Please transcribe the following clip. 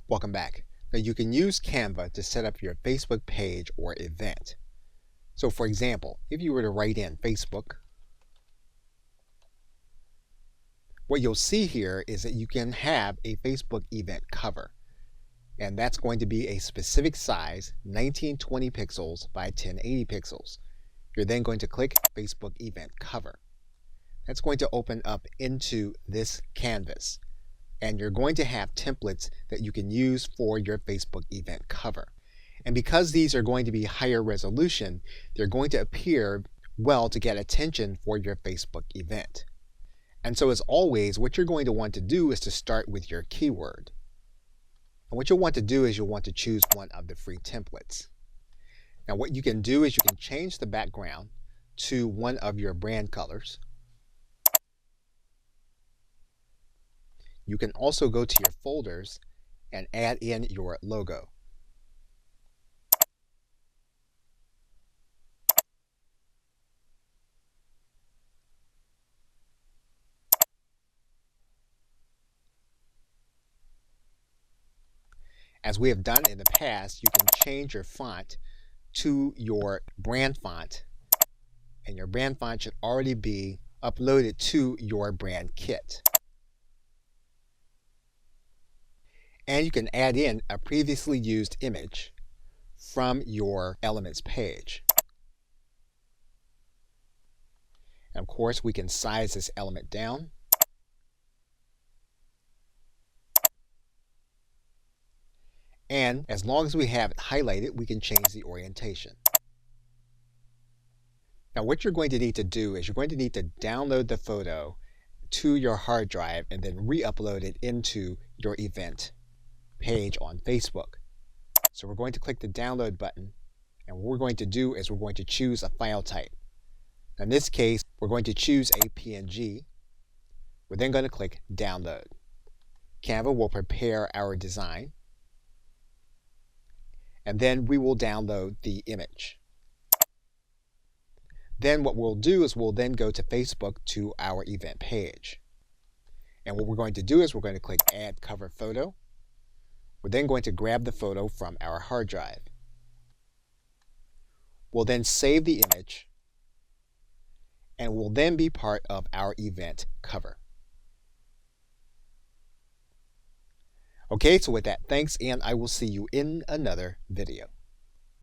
Welcome back. Now you can use Canva to set up your Facebook page or event. So for example, if you were to write in Facebook, what you'll see here is that you can have a Facebook event cover. And that's going to be a specific size, 1920 pixels by 1080 pixels. You're then going to click Facebook event cover. That's going to open up into this canvas. And you're going to have templates that you can use for your Facebook event cover. And because these are going to be higher resolution, they're going to appear well to get attention for your Facebook event. And so as always, what you're going to want to do is to start with your keyword. And what you'll want to do is you'll want to choose one of the free templates. Now what you can do is you can change the background to one of your brand colors. You can also go to your folders and add in your logo. As we have done in the past, you can change your font to your brand font, and your brand font should already be uploaded to your brand kit. And you can add in a previously used image from your Elements page. And of course, we can size this element down. And as long as we have it highlighted, we can change the orientation. Now what you're going to need to do is you're going to need to download the photo to your hard drive and then re-upload it into your event page on Facebook. So we're going to click the download button, and what we're going to do is we're going to choose a file type. In this case, we're going to choose a PNG. We're then going to click download. Canva will prepare our design, and then we will download the image. Then what we'll do is we'll then go to Facebook to our event page. And what we're going to do is we're going to click Add Cover Photo. We're then going to grab the photo from our hard drive. We'll then save the image, and will then be part of our event cover. Okay, so with that, thanks, and I will see you in another video.